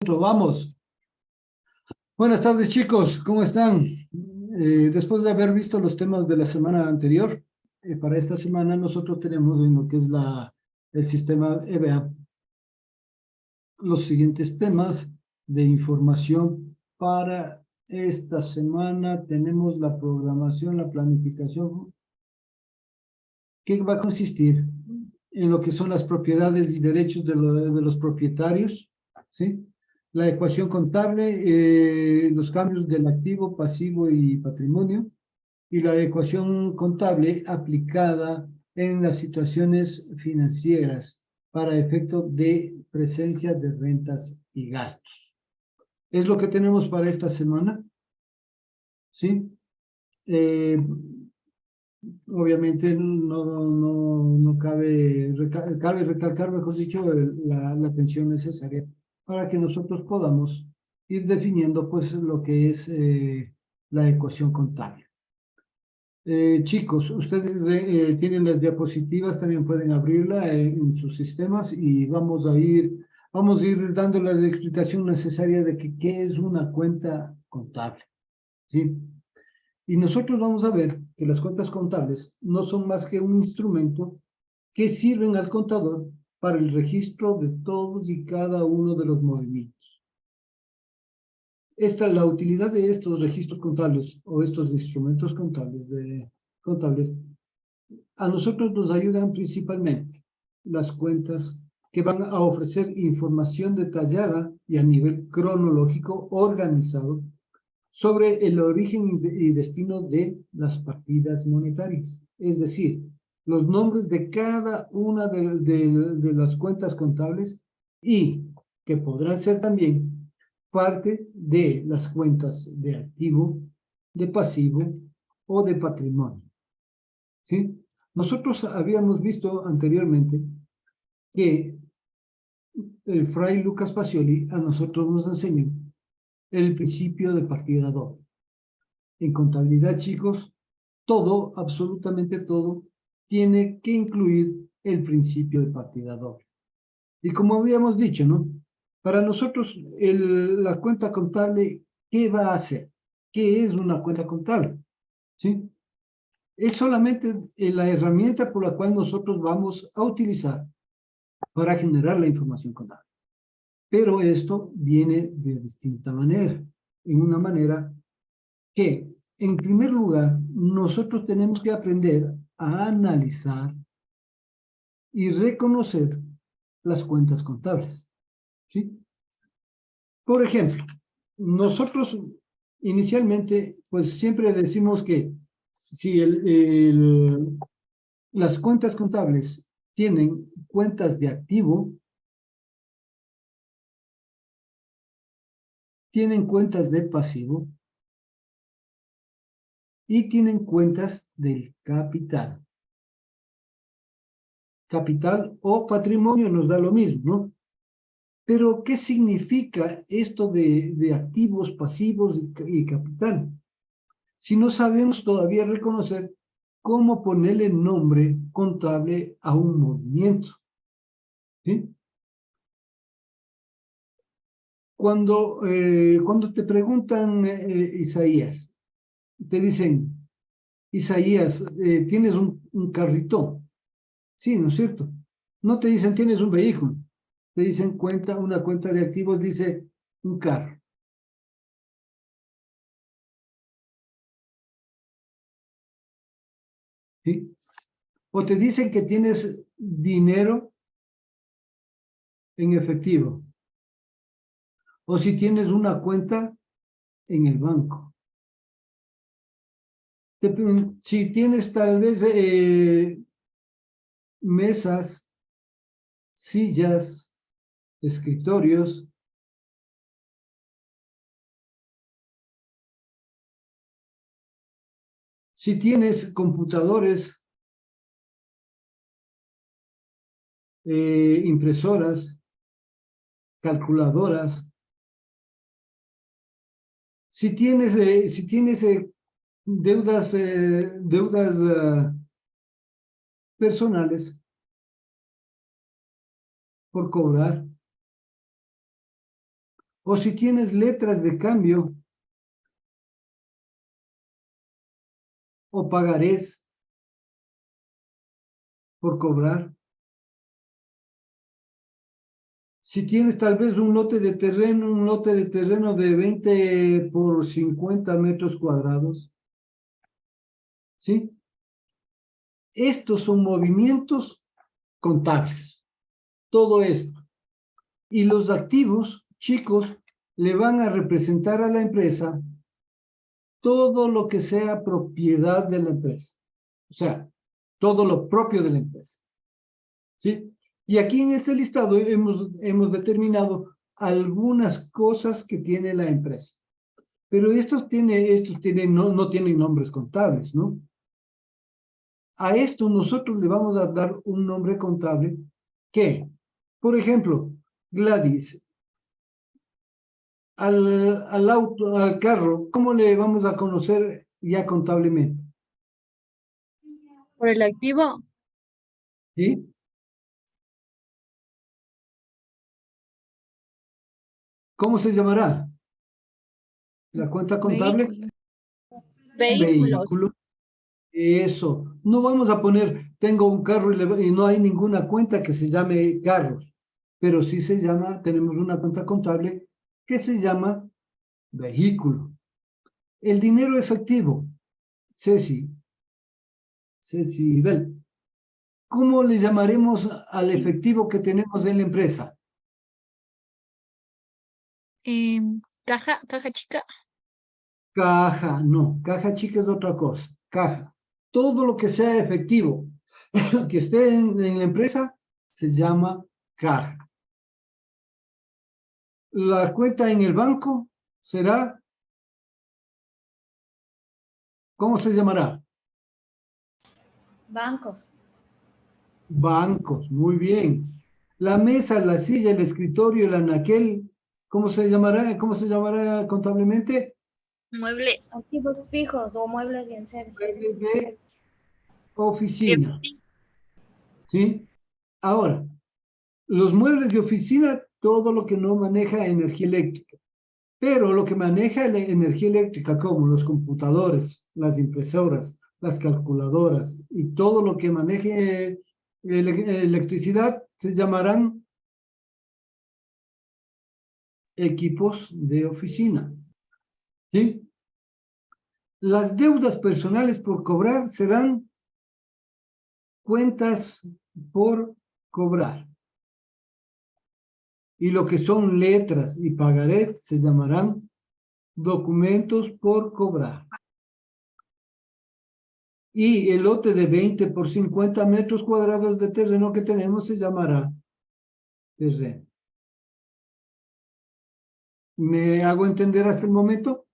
Vamos. Buenas tardes, chicos. ¿Cómo están? Después de haber visto los temas de la semana anterior, para esta semana nosotros tenemos en lo que es el sistema EBA los siguientes temas de información para esta semana. Tenemos la programación, la planificación, que va a consistir en lo que son las propiedades y derechos de los propietarios, ¿sí? La ecuación contable, los cambios del activo, pasivo y patrimonio, y la ecuación contable aplicada en las situaciones financieras para efecto de presencia de rentas y gastos. Es lo que tenemos para esta semana, ¿sí? Obviamente no cabe recalcar, mejor dicho, la atención necesaria para que nosotros podamos ir definiendo pues lo que es la ecuación contable. Chicos, ustedes tienen las diapositivas, también pueden abrirla en sus sistemas y vamos a ir dando la explicación necesaria de qué es una cuenta contable, ¿sí? Y nosotros vamos a ver que las cuentas contables no son más que un instrumento que sirven al contador para el registro de todos y cada uno de los movimientos. La utilidad de estos registros contables o estos instrumentos contables a nosotros nos ayudan principalmente las cuentas que van a ofrecer información detallada y a nivel cronológico organizado sobre el origen y destino de las partidas monetarias, es decir, los nombres de cada una de las cuentas contables y que podrán ser también parte de las cuentas de activo, de pasivo o de patrimonio, ¿sí? Nosotros habíamos visto anteriormente que el fray Lucas Pacioli a nosotros nos enseñó el principio de partida doble. En contabilidad, chicos, todo, absolutamente todo, tiene que incluir el principio de partida doble. Y como habíamos dicho, ¿no? Para nosotros, la cuenta contable, ¿qué va a hacer? ¿Qué es una cuenta contable? ¿Sí? Es solamente la herramienta por la cual nosotros vamos a utilizar para generar la información contable. Pero esto viene de distinta manera, en una manera que, en primer lugar, nosotros tenemos que aprender a analizar y reconocer las cuentas contables, ¿sí? Por ejemplo, nosotros inicialmente, pues siempre decimos que si las cuentas contables tienen cuentas de activo, tienen cuentas de pasivo y tienen cuentas del capital. Capital o patrimonio nos da lo mismo, ¿no? Pero, ¿qué significa esto de activos, pasivos y capital? Si no sabemos todavía reconocer cómo ponerle nombre contable a un movimiento, ¿sí? Cuando te preguntan, Isaías, te dicen, Isaías, ¿tienes un carrito? Sí, ¿no es cierto? No te dicen, ¿tienes un vehículo? Te dicen una cuenta de activos, dice un carro. ¿Sí? O te dicen que tienes dinero en efectivo. O si tienes una cuenta en el banco. Si tienes tal vez mesas, sillas, escritorios. Si tienes computadores, impresoras, calculadoras. Si tienes deudas personales por cobrar, O si tienes letras de cambio o pagarés por cobrar. Si tienes tal vez un lote de terreno de 20 por 50 metros cuadrados, ¿sí? Estos son movimientos contables, todo esto. Y los activos, chicos, le van a representar a la empresa todo lo que sea propiedad de la empresa. O sea, todo lo propio de la empresa. ¿Sí? Y aquí en este listado hemos determinado algunas cosas que tiene la empresa. Pero estos no tienen nombres contables, ¿no? A esto nosotros le vamos a dar un nombre contable que, por ejemplo, Gladys, al carro, ¿cómo le vamos a conocer ya contablemente? Por el activo, ¿Sí? ¿Cómo se llamará? ¿La cuenta contable? vehículo. Vehículo. Eso. No vamos a poner, tengo un carro y no hay ninguna cuenta que se llame carros, pero sí se llama, tenemos una cuenta contable que se llama vehículo. El dinero efectivo, Ceci, Bel, ¿cómo le llamaremos al efectivo que tenemos en la empresa? Caja chica. Caja, no, caja chica es otra cosa, caja. Todo lo que sea efectivo que esté en la empresa se llama caja. La cuenta en el banco será, ¿cómo se llamará? Bancos. Bancos, muy bien. La mesa, la silla, el escritorio, el anaquel, ¿cómo se llamará? ¿Cómo se llamará contablemente? Muebles. Activos fijos o muebles de enseres. Muebles de oficina, ¿sí? Ahora, los muebles de oficina, todo lo que no maneja energía eléctrica, pero lo que maneja la energía eléctrica, como los computadores, las impresoras, las calculadoras y todo lo que maneje electricidad, se llamarán equipos de oficina, ¿sí? Las deudas personales por cobrar serán cuentas por cobrar. Y lo que son letras y pagarés se llamarán documentos por cobrar. Y el lote de 20 por 50 metros cuadrados de terreno que tenemos se llamará terreno. ¿Me hago entender hasta el momento?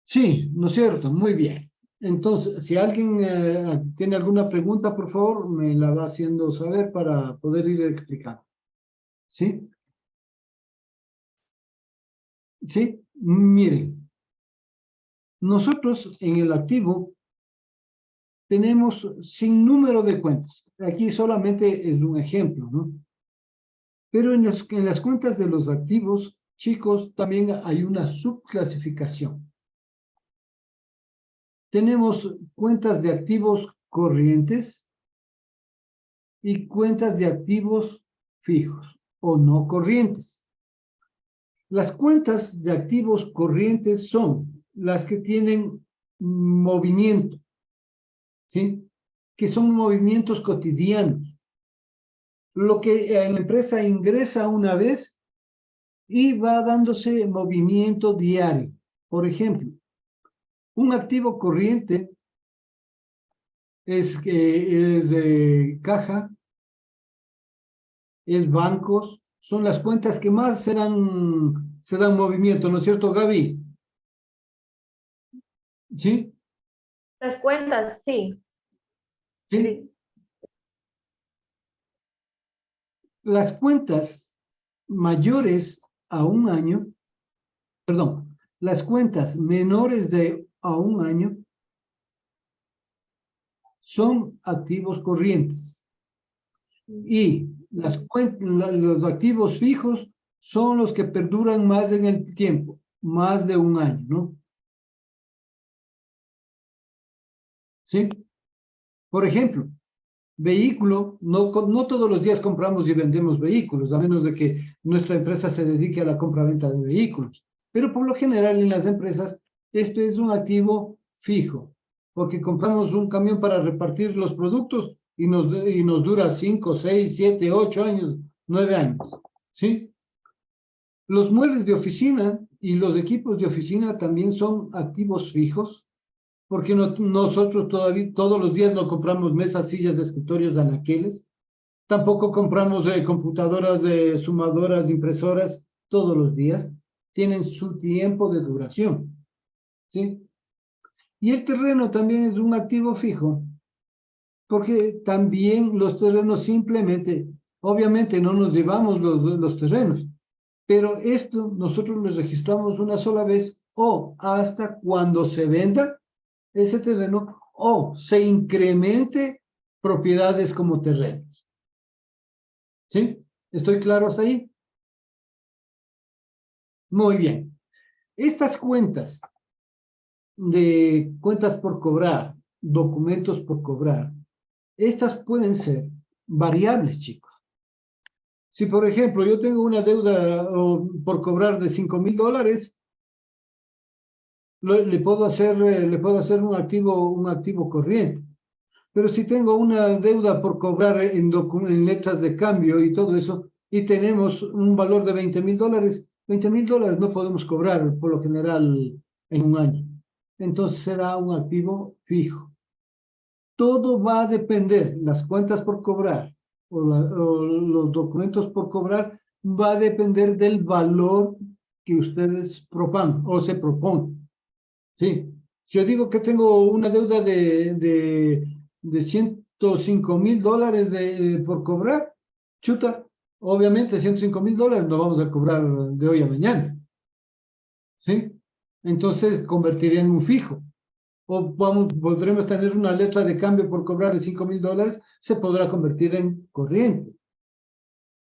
Sí, ¿no es cierto? Muy bien. Entonces, si alguien tiene alguna pregunta, por favor, me la va haciendo saber para poder ir explicando. ¿Sí? ¿Sí? Miren, nosotros en el activo tenemos sin número de cuentas. Aquí solamente es un ejemplo, ¿no? Pero en las cuentas de los activos, chicos, también hay una subclasificación. Tenemos cuentas de activos corrientes y cuentas de activos fijos o no corrientes. Las cuentas de activos corrientes son las que tienen movimiento, ¿sí? Que son movimientos cotidianos. Lo que la empresa ingresa una vez y va dándose movimiento diario. Por ejemplo, un activo corriente es caja, es bancos, son las cuentas que más se dan movimiento, ¿no es cierto, Gaby? ¿Sí? Las cuentas, sí. ¿Sí? Las cuentas mayores a un año, perdón, las cuentas menores a un año son activos corrientes y Los activos fijos son los que perduran más en el tiempo, más de un año, ¿no? ¿Sí? Por ejemplo, vehículo, no todos los días compramos y vendemos vehículos, a menos de que nuestra empresa se dedique a la compra-venta de vehículos. Pero por lo general en las empresas, esto es un activo fijo, porque compramos un camión para repartir los productos y nos dura 5, 6, 7, 8 años, 9 años, ¿sí? Los muebles de oficina y los equipos de oficina también son activos fijos, porque nosotros todavía todos los días no compramos mesas, sillas, escritorios, anaqueles, tampoco compramos computadoras, sumadoras, impresoras todos los días, tienen su tiempo de duración, ¿sí? Y el terreno también es un activo fijo, porque también los terrenos simplemente, obviamente no nos llevamos los terrenos, pero esto nosotros les registramos una sola vez o hasta cuando se venda ese terreno o se incremente propiedades como terrenos. ¿Sí? ¿Estoy claro hasta ahí? Muy bien. Estas cuentas de cuentas por cobrar, documentos por cobrar, estas pueden ser variables, chicos. Si, por ejemplo, yo tengo una deuda por cobrar de $5,000, le puedo hacer un activo corriente. Pero si tengo una deuda por cobrar en letras de cambio y todo eso, y tenemos un valor de $20,000, $20,000 no podemos cobrar por lo general en un año. Entonces será un activo fijo. Todo va a depender, las cuentas por cobrar o los documentos por cobrar, va a depender del valor que ustedes propongan o se propongan. Sí, si yo digo que tengo una deuda de $105,000 por cobrar, chuta, obviamente $105,000 no vamos a cobrar de hoy a mañana, ¿sí? Entonces convertiría en un fijo. O podremos tener una letra de cambio por cobrar de $5,000, se podrá convertir en corriente.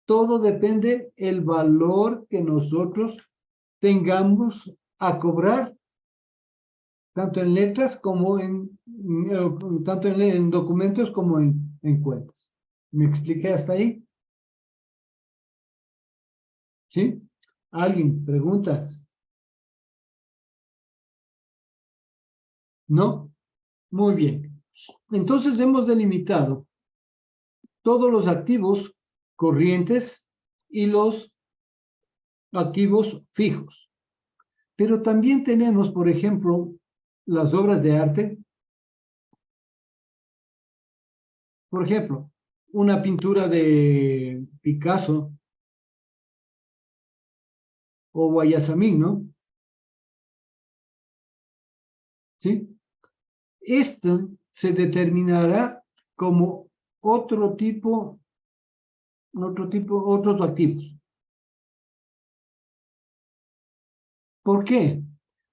Todo depende del valor que nosotros tengamos a cobrar tanto en letras como tanto en documentos como en cuentas. ¿Me expliqué hasta ahí? ¿Sí? ¿Alguien? ¿Preguntas? ¿No? Muy bien. Entonces hemos delimitado todos los activos corrientes y los activos fijos. Pero también tenemos, por ejemplo, las obras de arte. Por ejemplo, una pintura de Picasso o Guayasamín, ¿no? ¿Sí? Esto se determinará como otros activos. ¿Por qué?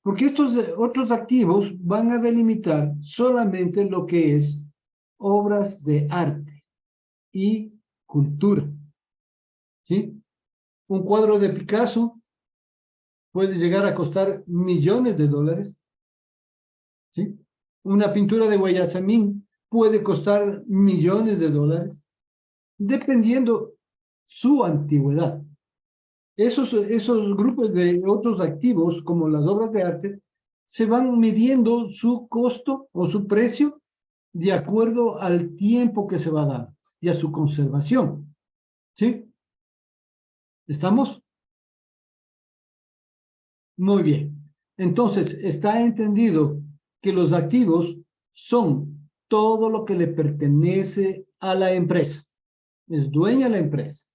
Porque estos otros activos van a delimitar solamente lo que es obras de arte y cultura. ¿Sí? Un cuadro de Picasso puede llegar a costar millones de dólares. ¿Sí? Una pintura de Guayasamín puede costar millones de dólares, dependiendo su antigüedad. Esos grupos de otros activos, como las obras de arte, se van midiendo su costo o su precio de acuerdo al tiempo que se va a dar y a su conservación. ¿Sí? ¿Estamos? Muy bien. Entonces, está entendido que los activos son todo lo que le pertenece a la empresa. Es dueña la empresa.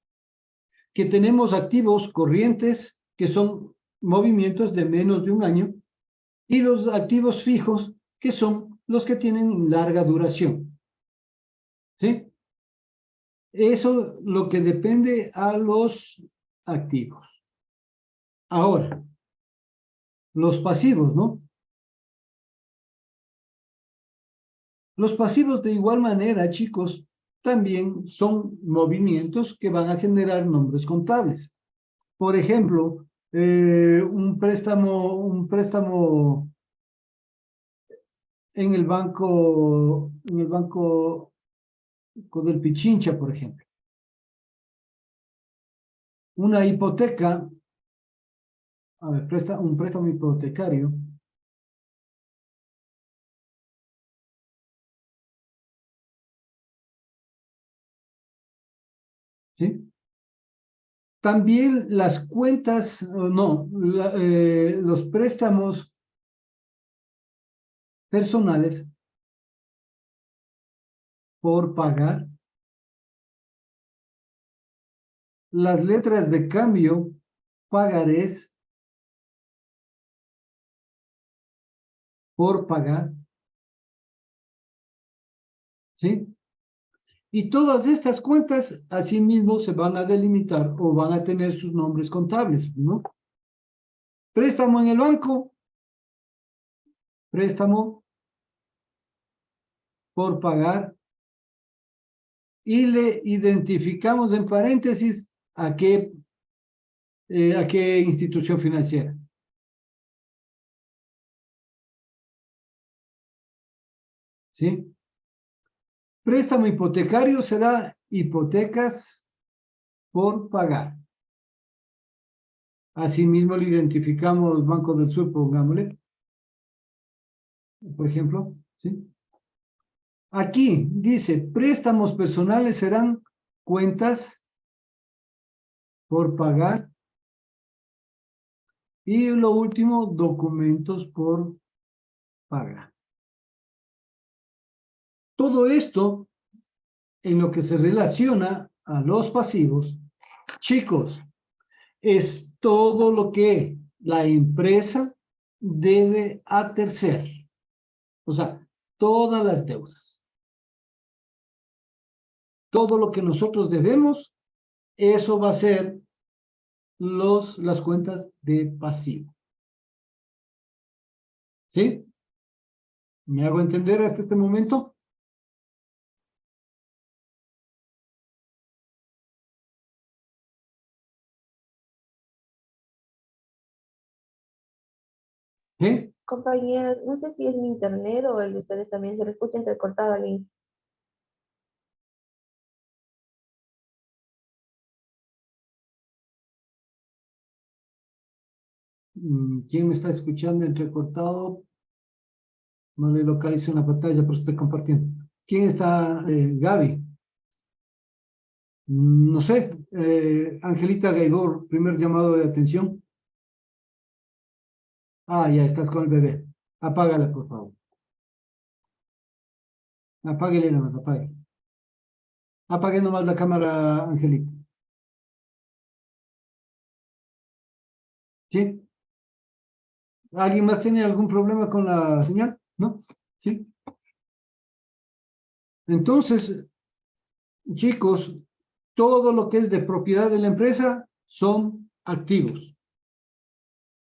Que tenemos activos corrientes, que son movimientos de menos de un año, y los activos fijos, que son los que tienen larga duración. ¿Sí? Eso lo que depende a los activos. Ahora, los pasivos, ¿no? Los pasivos de igual manera, chicos, también son movimientos que van a generar nombres contables. Por ejemplo, un préstamo en el banco del Pichincha, por ejemplo. Una hipoteca, a ver, un préstamo hipotecario. ¿Sí? También las cuentas, los préstamos personales por pagar, las letras de cambio, pagarés por pagar, ¿sí? Y todas estas cuentas, asimismo, se van a delimitar o van a tener sus nombres contables, ¿no? Préstamo en el banco, préstamo por pagar, y le identificamos en paréntesis a qué institución financiera. ¿Sí? Préstamo hipotecario será hipotecas por pagar. Asimismo le identificamos Banco del Sur, pongámosle, por ejemplo, ¿sí? Aquí dice, préstamos personales serán cuentas por pagar. Y lo último, documentos por pagar. Todo esto en lo que se relaciona a los pasivos, chicos, es todo lo que la empresa debe a terceros. O sea, todas las deudas. Todo lo que nosotros debemos, eso va a ser las cuentas de pasivo. ¿Sí? ¿Me hago entender hasta este momento? ¿Sí? Compañeros, no sé si es mi internet o el de ustedes también, se le escucha entrecortado aquí. ¿Quién me está escuchando entrecortado? No le localizo en la pantalla, pero estoy compartiendo. ¿Quién está? Gaby. No sé. Angelita Gaibor, primer llamado de atención. Ah, ya estás con el bebé. Apágala, por favor. Apáguele nomás, apague. Apague nomás la cámara, Angelita. ¿Sí? ¿Alguien más tiene algún problema con la señal? ¿No? ¿Sí? Entonces, chicos, todo lo que es de propiedad de la empresa son activos.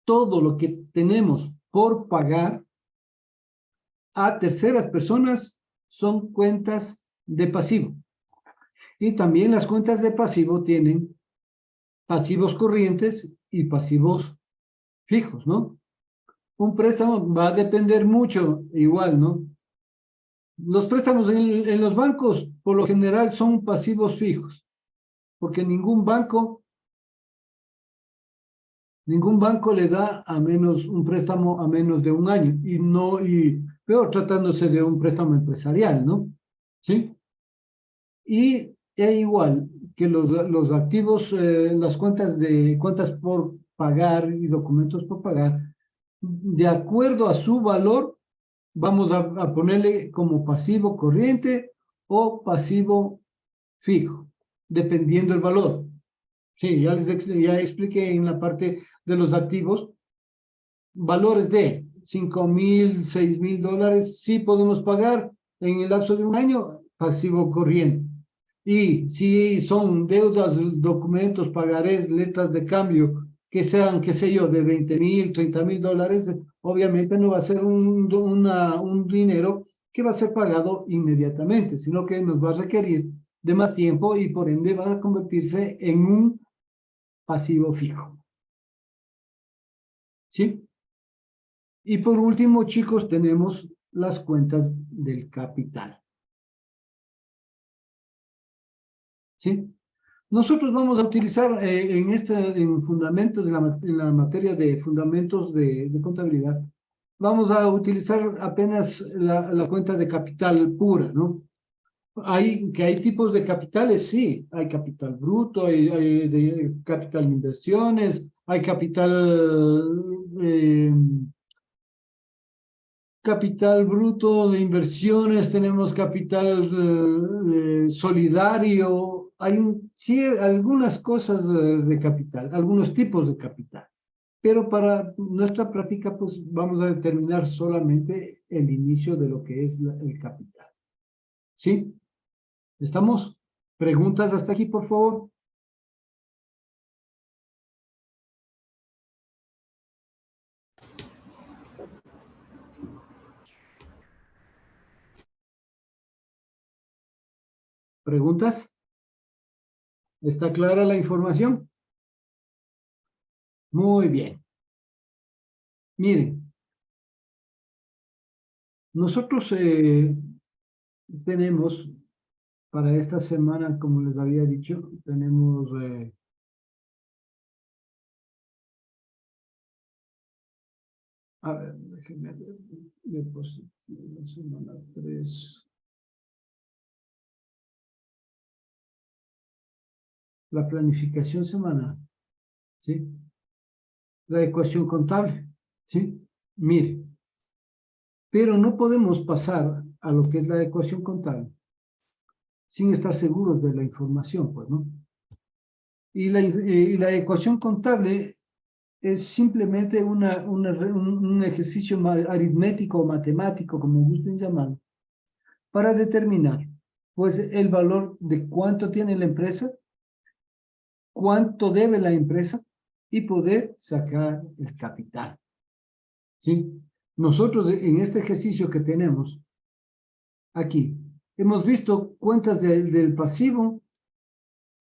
Todo lo que tenemos por pagar a terceras personas son cuentas de pasivo. Y también las cuentas de pasivo tienen pasivos corrientes y pasivos fijos, ¿no? Un préstamo va a depender mucho, igual, ¿no? Los préstamos en los bancos, por lo general, son pasivos fijos, porque ningún banco le da a menos un préstamo a menos de un año, y peor tratándose de un préstamo empresarial, ¿no? ¿Sí? Y igual que los activos, las cuentas por pagar y documentos por pagar, de acuerdo a su valor, vamos a ponerle como pasivo corriente o pasivo fijo, dependiendo del valor. Sí, ya expliqué en la parte de los activos, valores de 5,000, 6,000 dólares, sí podemos pagar en el lapso de un año, pasivo corriente. Y si son deudas, documentos, pagarés, letras de cambio, que sean, qué sé yo, de 20,000, 30,000 dólares, obviamente no va a ser un dinero que va a ser pagado inmediatamente, sino que nos va a requerir de más tiempo y por ende va a convertirse en un pasivo fijo. ¿Sí? Y por último, chicos, tenemos las cuentas del capital. ¿Sí? Nosotros vamos a utilizar en fundamentos, en la materia de fundamentos de contabilidad, vamos a utilizar apenas la cuenta de capital pura, ¿no? Hay tipos de capitales, sí, hay capital bruto, hay capital de inversiones, hay capital bruto de inversiones, tenemos capital solidario, sí, algunas cosas de capital, algunos tipos de capital, pero para nuestra práctica, pues vamos a determinar solamente el inicio de lo que es el capital. ¿Sí? ¿Estamos? ¿Preguntas hasta aquí, por favor? ¿Preguntas? ¿Está clara la información? Muy bien. Miren, nosotros tenemos para esta semana, como les había dicho, tenemos a ver, déjenme ver, la semana 3, la planificación semanal, ¿sí? La ecuación contable, ¿sí? Mire, pero no podemos pasar a lo que es la ecuación contable sin estar seguros de la información, pues, ¿no? Y la ecuación contable es simplemente un ejercicio aritmético o matemático, como gusten llamar, para determinar, pues, el valor de cuánto tiene la empresa, cuánto debe la empresa y poder sacar el capital. ¿Sí? Nosotros en este ejercicio que tenemos aquí, hemos visto cuentas del pasivo,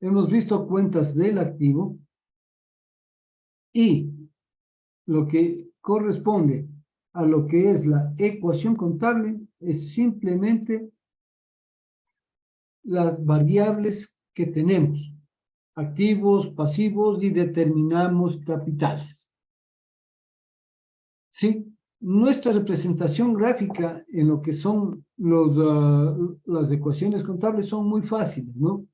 hemos visto cuentas del activo y lo que corresponde a lo que es la ecuación contable es simplemente las variables que tenemos, activos, pasivos y determinamos capitales. ¿Sí? Nuestra representación gráfica en lo que son las ecuaciones contables son muy fáciles, ¿no?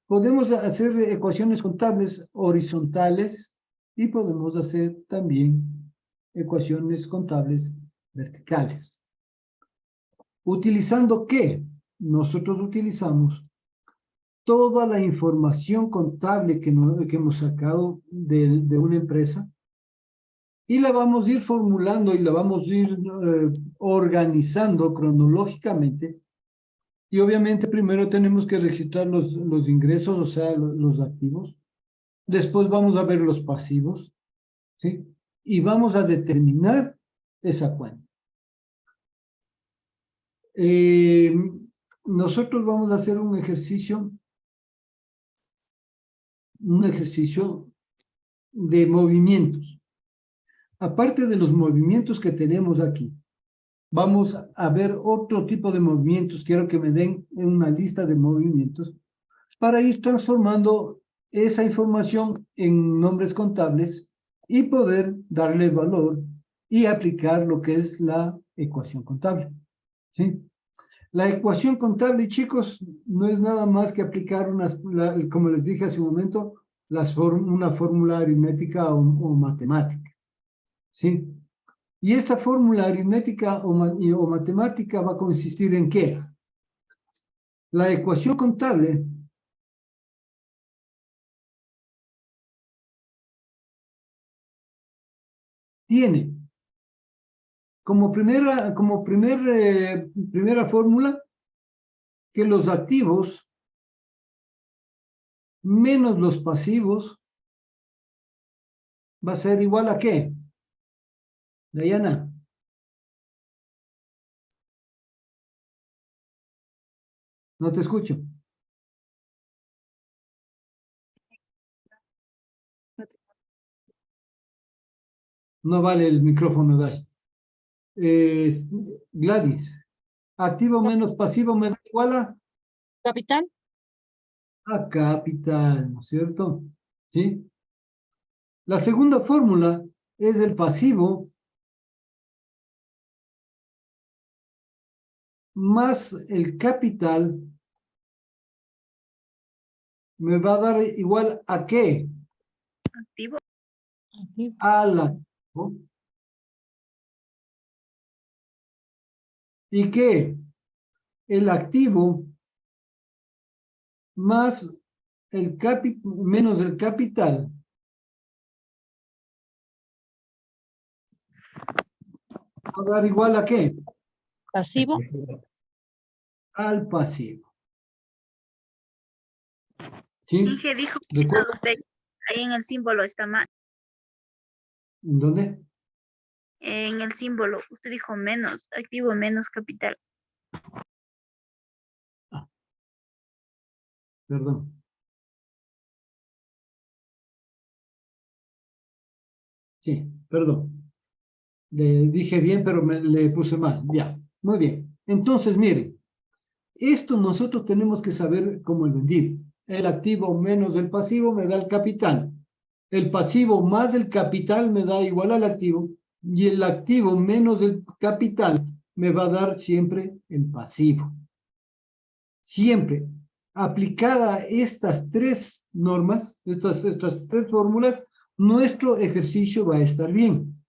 Podemos hacer ecuaciones contables horizontales y podemos hacer también ecuaciones contables verticales. ¿Utilizando qué? Nosotros utilizamos toda la información contable que hemos sacado de una empresa y la vamos a ir formulando y la vamos a ir organizando cronológicamente. Y obviamente primero tenemos que registrar los ingresos, o sea, los activos. Después vamos a ver los pasivos, ¿sí? Y vamos a determinar esa cuenta. Nosotros vamos a hacer un ejercicio de movimientos. Aparte de los movimientos que tenemos aquí, vamos a ver otro tipo de movimientos. Quiero que me den una lista de movimientos para ir transformando esa información en nombres contables y poder darle valor y aplicar lo que es la ecuación contable. ¿Sí? La ecuación contable, chicos, no es nada más que aplicar como les dije hace un momento, una fórmula aritmética o matemática. ¿Sí? Y esta fórmula aritmética o matemática va a consistir en ¿qué? La ecuación contable tiene como primera fórmula que los activos menos los pasivos va a ser igual a ¿qué? Diana. No te escucho. No vale el micrófono de ahí. Gladys, activo menos pasivo me da igual Capital. a capital, ¿no es cierto? ¿Sí? La segunda fórmula es el pasivo más el capital me va a dar igual a qué? Activo. Al activo. ¿Y qué? El activo más el menos el capital va a dar igual a qué? Pasivo. Al pasivo. ¿Sí? Inge dijo que ¿Recuerda? usted ahí en el símbolo está mal. ¿En dónde? En el símbolo, usted dijo menos, activo menos capital. Perdón. Sí, perdón. Le dije bien, pero le puse mal. Ya, muy bien. Entonces, miren, esto nosotros tenemos que saber cómo medir. El activo menos el pasivo me da el capital. El pasivo más el capital me da igual al activo. Y el activo menos el capital me va a dar siempre el pasivo. Siempre. Aplicada estas tres normas, estas tres fórmulas, nuestro ejercicio va a estar bien.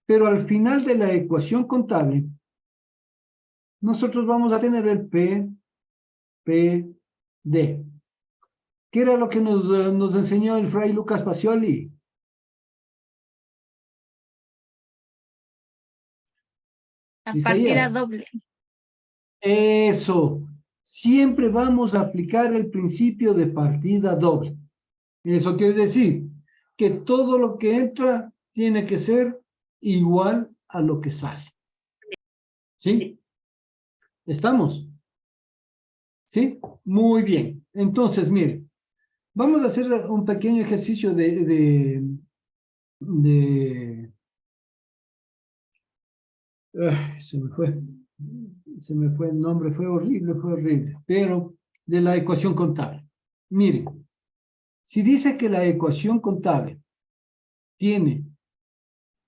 Pero al final de la ecuación contable, nosotros vamos a tener el PD. ¿Qué era lo que nos enseñó el fray Lucas Pacioli? La Isaías. partida doble. Eso. Siempre vamos a aplicar el principio de partida doble. Eso quiere decir que todo lo que entra tiene que ser igual a lo que sale. ¿Sí? ¿Estamos? ¿Sí? Muy bien. Entonces, miren, vamos a hacer un pequeño ejercicio se me fue el nombre, fue horrible, pero de la ecuación contable. Miren, si dice que la ecuación contable tiene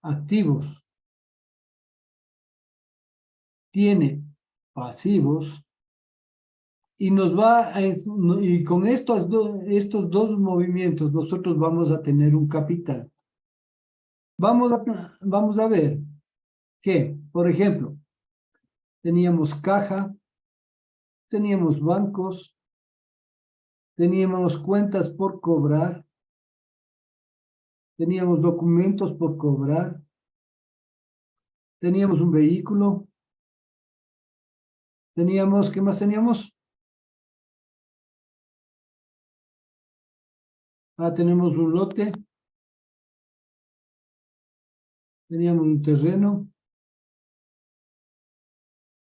activos, tiene pasivos, y nos va y con estos dos movimientos nosotros vamos a tener un capital. Vamos a ver que, por ejemplo, teníamos caja, teníamos bancos, teníamos cuentas por cobrar, teníamos documentos por cobrar, teníamos un vehículo, teníamos, ¿qué más teníamos? Tenemos un lote, teníamos un terreno.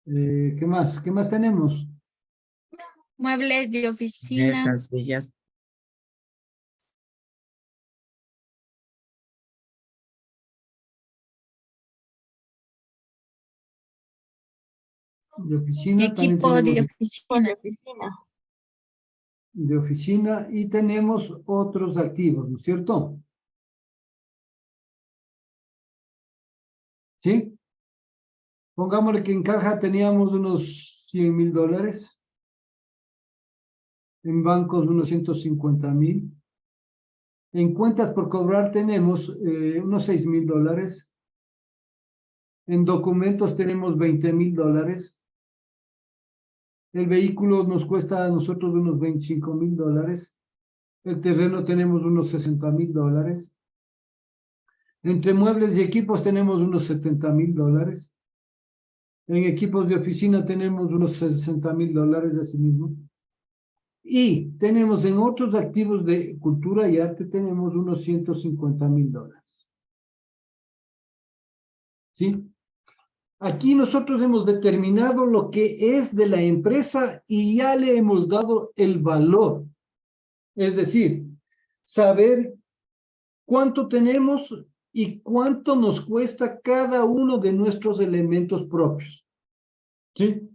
¿Qué más? ¿Qué más tenemos? Muebles de oficina. Mesas, sillas. De oficina, también Equipo tenemos de oficina. de oficina y tenemos otros activos, ¿no es cierto? ¿Sí? Pongámosle que en caja teníamos unos $100,000, en bancos unos 150,000, en cuentas por cobrar tenemos unos $6,000, en documentos tenemos $20,000, el vehículo nos cuesta a nosotros unos $25,000, el terreno tenemos unos $60,000, entre muebles y equipos tenemos unos $70,000, en equipos de oficina tenemos unos $60,000 así mismo. Y tenemos en otros activos de cultura y arte tenemos unos $150,000. ¿Sí? Aquí nosotros hemos determinado lo que es de la empresa y ya le hemos dado el valor. Es decir, saber cuánto tenemos y cuánto nos cuesta cada uno de nuestros elementos propios. ¿Sí?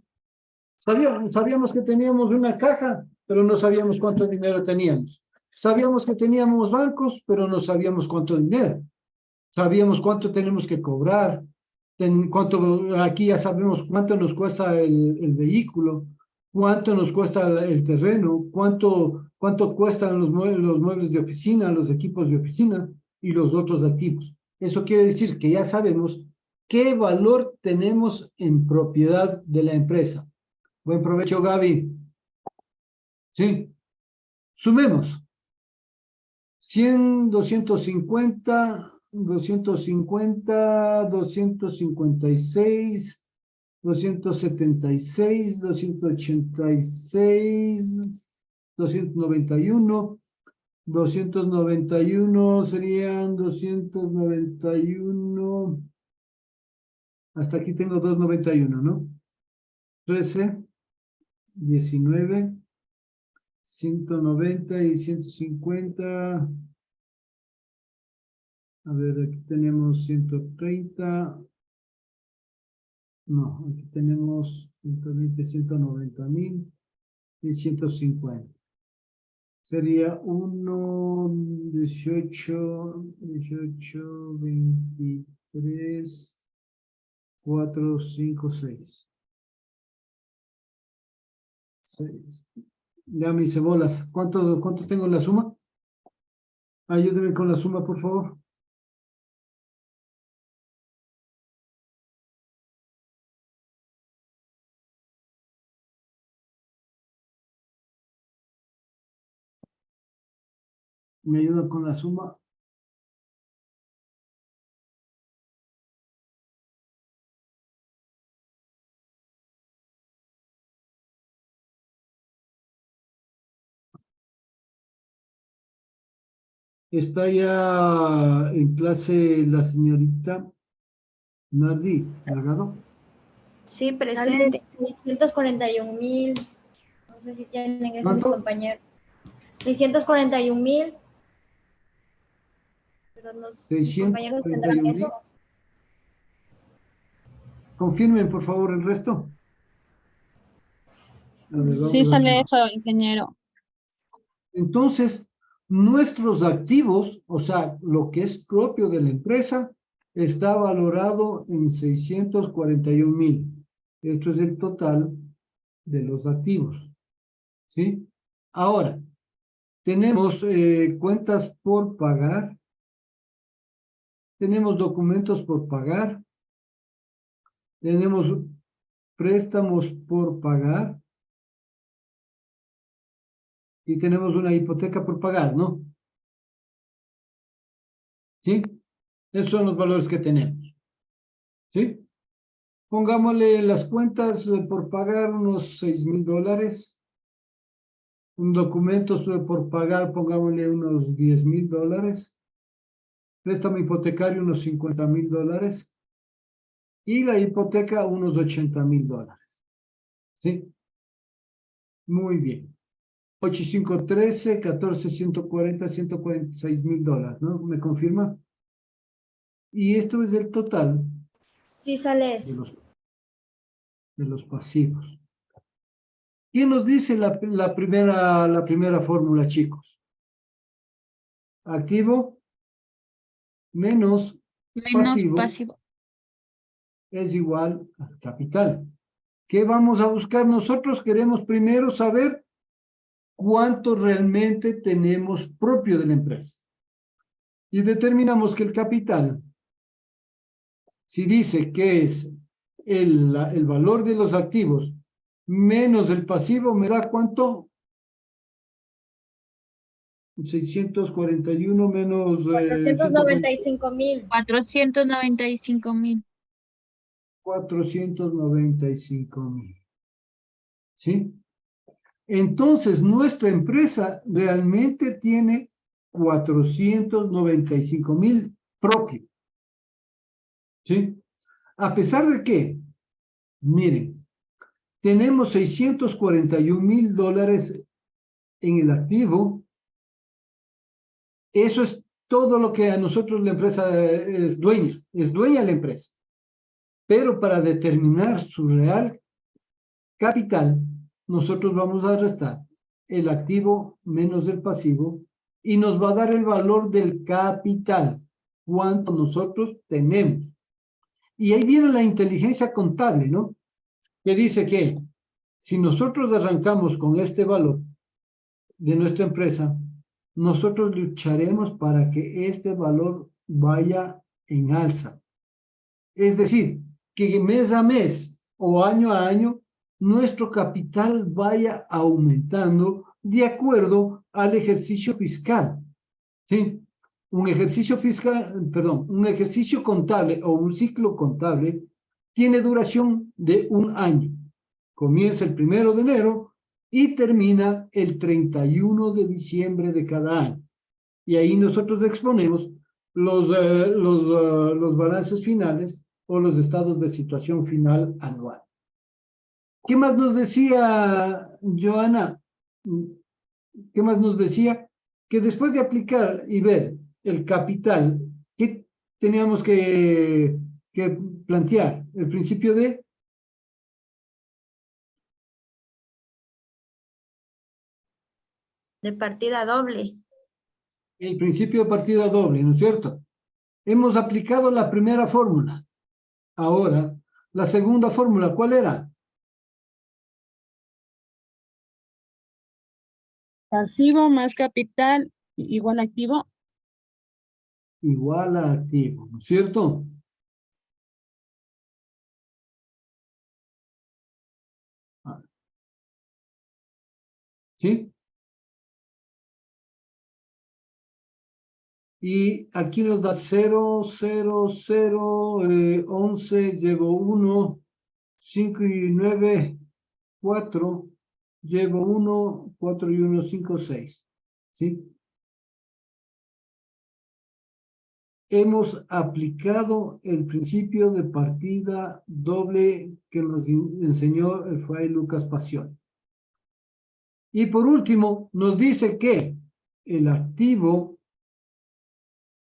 Sabíamos que teníamos una caja, pero no sabíamos cuánto dinero teníamos. Sabíamos que teníamos bancos, pero no sabíamos cuánto dinero. Sabíamos cuánto tenemos que cobrar, aquí ya sabemos cuánto nos cuesta el vehículo, cuánto nos cuesta el terreno, cuánto cuestan los muebles de oficina, los equipos de oficina y los otros activos. Eso quiere decir que ya sabemos qué valor tenemos en propiedad de la empresa. Buen provecho, Gaby. Sí. Sumemos. 100, 250, 250, 256, 276, 286, 291, 291 serían 291, hasta aquí tengo 291, ¿no? 13, 19, 190 y 150. A ver, aquí tenemos 130. No, aquí tenemos 120, 190,000 y 150. Sería 1, 18, 18, 23, 4, 5, 6. 6. Ya me hice bolas. ¿Cuánto tengo en la suma? Ayúdeme con la suma, por favor. ¿Me ayuda con la suma? Está ya en clase la señorita Nardi Delgado. Sí, Sale presente. 641,000. No sé si tienen eso mis ¿Cuánto? compañeros. 641,000. Pero mis compañeros tendrán 641,000. eso. Confirmen, por favor, el resto. A ver, Sí vamos a sale sumar. eso, ingeniero. Entonces, nuestros activos, o sea, lo que es propio de la empresa, está valorado en 641,000. Esto es el total de los activos. ¿Sí? Ahora, tenemos cuentas por pagar, tenemos documentos por pagar, tenemos préstamos por pagar y tenemos una hipoteca por pagar, ¿no? ¿Sí? Esos son los valores que tenemos. ¿Sí? Pongámosle las cuentas por pagar unos $6,000. Un documento por pagar, pongámosle unos $10,000. Préstamo hipotecario unos $50,000. Y la hipoteca unos $80,000. ¿Sí? Muy bien. 8 y 5, 13, 14, 140, $146,000, ¿no? ¿Me confirma? Y esto es el total Sí sale de eso. los pasivos. ¿Quién nos dice la primera fórmula, chicos? Activo menos Menos pasivo pasivo. es igual a capital. ¿Qué vamos a buscar? Nosotros queremos primero saber cuánto realmente tenemos propio de la empresa. Y determinamos que el capital, si dice que es el valor de los activos menos el pasivo, ¿me da cuánto? 641 menos 495,000. 495,000. 495,000. ¿Sí? Entonces, nuestra empresa realmente tiene 495,000 propio. ¿Sí? A pesar de que Miren, tenemos $641,000 en el activo. Eso es todo lo que a nosotros la empresa es dueña la empresa. Pero para determinar su real capital, nosotros vamos a restar el activo menos el pasivo y nos va a dar el valor del capital, cuánto nosotros tenemos. Y ahí viene la inteligencia contable, ¿no? Que dice que si nosotros arrancamos con este valor de nuestra empresa, nosotros lucharemos para que este valor vaya en alza. Es decir, que mes a mes o año a año, nuestro capital vaya aumentando de acuerdo al ejercicio fiscal. ¿Sí? Un ejercicio contable o un ciclo contable tiene duración de un año. Comienza el 1 de enero y termina el 31 de diciembre de cada año. Y ahí nosotros exponemos los balances finales o los estados de situación final anual. ¿Qué más nos decía Joana? ¿Qué más nos decía? Que después de aplicar y ver el capital, ¿qué teníamos que plantear? El principio de partida doble. el principio de partida doble, ¿no es cierto? Hemos aplicado la primera fórmula. Ahora, la segunda fórmula, ¿cuál era? Pasivo más capital igual activo. Igual a activo, ¿no es cierto? ¿Sí? Y aquí nos da 0, 0, 0, 11, llevo 1, 5 y 9, 4, llevo 1, 4 y 1, 5, 6. ¿Sí? Hemos aplicado el principio de partida doble que nos enseñó el fray Lucas Pasión. Y por último, nos dice que el activo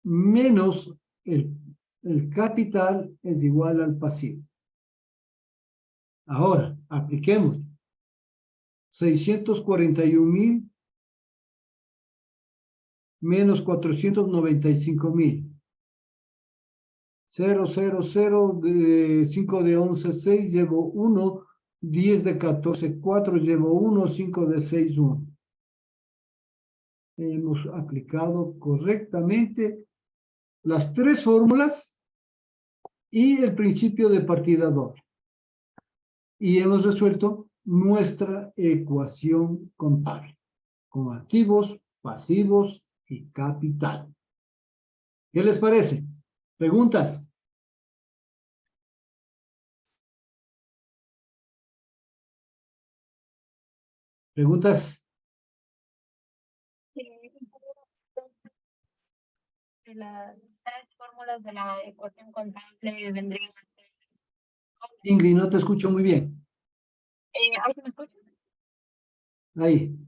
menos el capital es igual al pasivo. Ahora, apliquemos 641,000 menos 495,000. 0, 0, 0, 5 de 11, 6, llevo 1, 10 de 14, 4, llevo 1, 5 de 6, 1. Hemos aplicado correctamente las tres fórmulas y el principio de partida doble. Y hemos resuelto nuestra ecuación contable con activos, pasivos y capital. ¿Qué les parece? ¿Preguntas? ¿Preguntas? De las tres fórmulas de la ecuación contable vendrían a ser. Ingrid, no te escucho muy bien. ¿Ahí se me escucha? Ahí.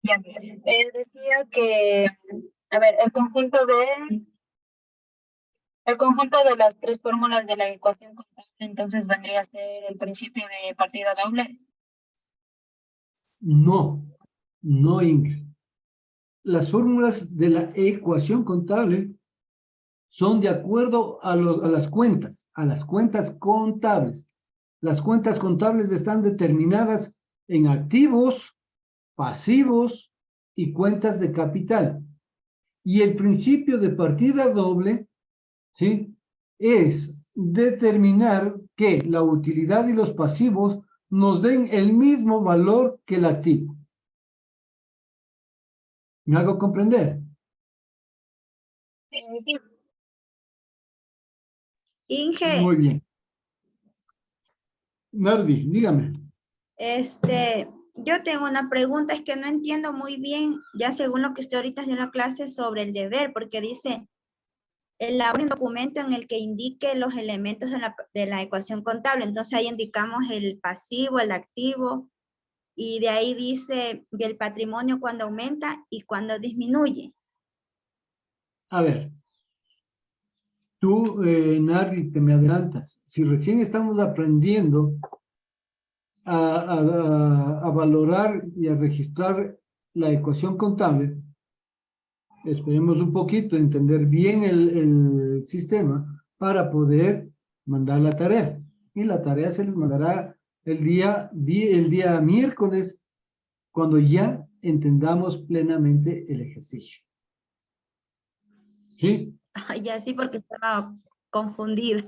Ya. Decía que, a ver, el conjunto de las tres fórmulas de la ecuación contable, entonces vendría a ser el principio de partida doble. No, no, Ingrid. Las fórmulas de la ecuación contable son de acuerdo a las cuentas contables. Las cuentas contables están determinadas en activos, pasivos y cuentas de capital. Y el principio de partida doble, ¿sí?, es determinar que la utilidad y los pasivos nos den el mismo valor que el activo. ¿Me hago comprender? Sí. Inge, Muy bien. Nardi, dígame. yo tengo una pregunta, es que no entiendo muy bien, ya según lo que usted ahorita dio en la clase sobre el deber, porque dice elabore un documento en el que indique los elementos de la ecuación contable. Entonces ahí indicamos el pasivo, el activo, y de ahí dice que el patrimonio cuando aumenta y cuando disminuye. A ver, tú, Nardi, te me adelantas. Si recién estamos aprendiendo a valorar y a registrar la ecuación contable, esperemos un poquito, entender bien el sistema para poder mandar la tarea. Y la tarea se les mandará el día miércoles, cuando ya entendamos plenamente el ejercicio. ¿Sí? Ay, así porque estaba confundida.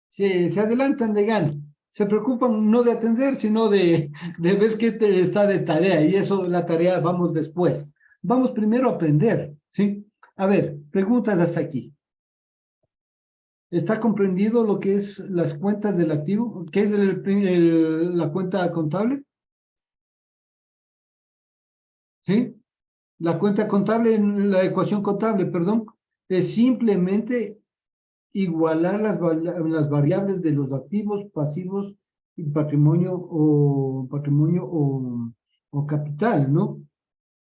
Se adelantan de gana. Se preocupan no de atender, sino de ver qué está de tarea. Y eso, la tarea, vamos después. Vamos primero a aprender, ¿sí? A ver, preguntas hasta aquí. ¿Está comprendido lo que es las cuentas del activo? ¿Qué es la cuenta contable? ¿Sí? La cuenta contable, la ecuación contable, perdón, es simplemente igualar las variables de los activos, pasivos y patrimonio o capital, ¿no?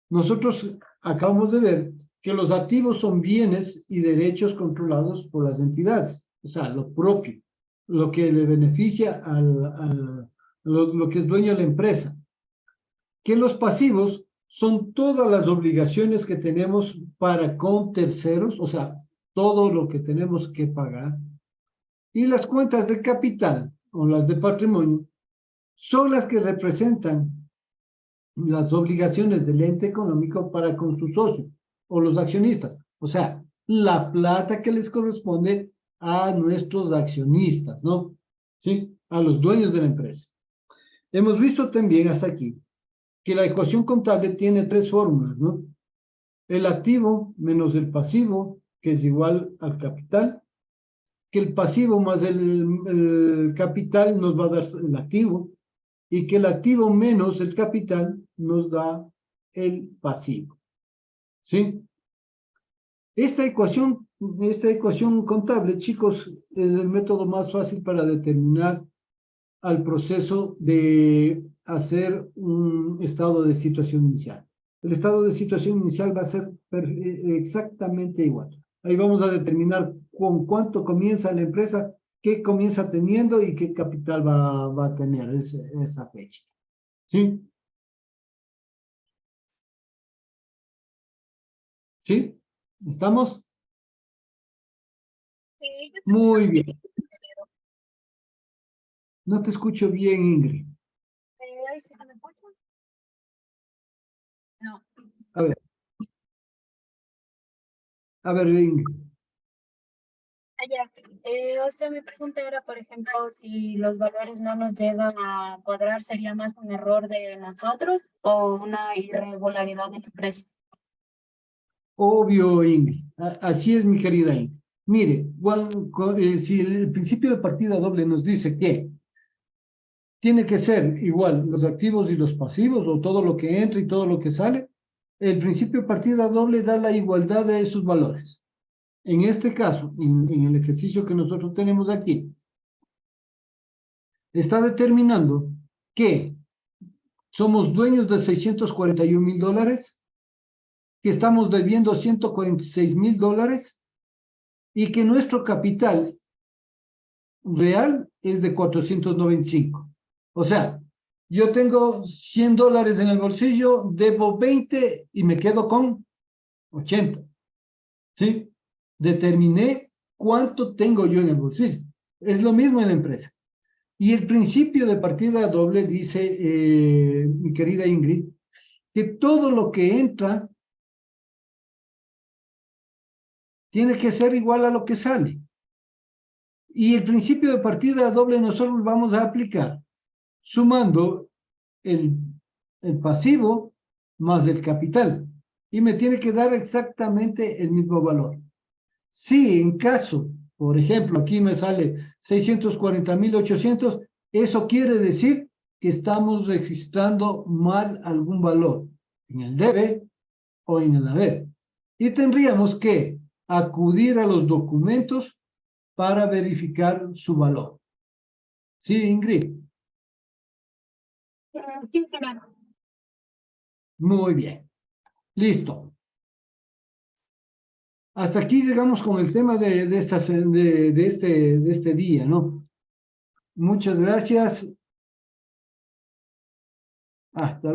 Nosotros acabamos de ver que los activos son bienes y derechos controlados por las entidades, o sea, lo propio, lo que le beneficia lo que es dueño de la empresa. Que los pasivos son todas las obligaciones que tenemos para con terceros, o sea, todo lo que tenemos que pagar. Y las cuentas de capital o las de patrimonio son las que representan las obligaciones del ente económico para con sus socios o los accionistas, o sea, la plata que les corresponde a nuestros accionistas, ¿no? ¿Sí? A los dueños de la empresa. Hemos visto también hasta aquí que la ecuación contable tiene tres fórmulas, ¿no? El activo menos el pasivo, que es igual al capital, que el pasivo más el capital nos va a dar el activo, y que el activo menos el capital nos da el pasivo. ¿Sí? Esta ecuación contable, chicos, es el método más fácil para determinar al proceso de hacer un estado de situación inicial. El estado de situación inicial va a ser exactamente igual. Ahí vamos a determinar con cuánto comienza la empresa, qué comienza teniendo y qué capital va a tener esa fecha. ¿Sí? ¿Sí? ¿Estamos? Sí, yo Muy bien. también. No te escucho bien, Ingrid. ¿Ahí sí se me escucha? No. A ver, Ingrid. Allá. O sea, mi pregunta era, por ejemplo, si los valores no nos llegan a cuadrar, ¿sería más un error de nosotros o una irregularidad de la empresa? Obvio, Ingrid. Así es, mi querida Ingrid. Mire, si el principio de partida doble nos dice que tiene que ser igual los activos y los pasivos, o todo lo que entra y todo lo que sale, el principio de partida doble da la igualdad de esos valores. En este caso, en el ejercicio que nosotros tenemos aquí, está determinando que somos dueños de $641,000, que estamos debiendo $146,000 y que nuestro capital real es de 495. O sea, yo tengo $100 en el bolsillo, debo 20 y me quedo con 80. ¿Sí? Determiné cuánto tengo yo en el bolsillo. Es lo mismo en la empresa. Y el principio de partida doble dice, mi querida Ingrid, que todo lo que entra tiene que ser igual a lo que sale. Y el principio de partida doble nosotros vamos a aplicar sumando el pasivo más el capital. Y me tiene que dar exactamente el mismo valor. Si en caso, por ejemplo, aquí me sale 640,800, eso quiere decir que estamos registrando mal algún valor en el debe o en el haber. Y tendríamos que acudir a los documentos para verificar su valor. Sí, Ingrid. Sí, claro. Muy bien. Listo. Hasta aquí llegamos con el tema de este día, ¿no? Muchas gracias. Hasta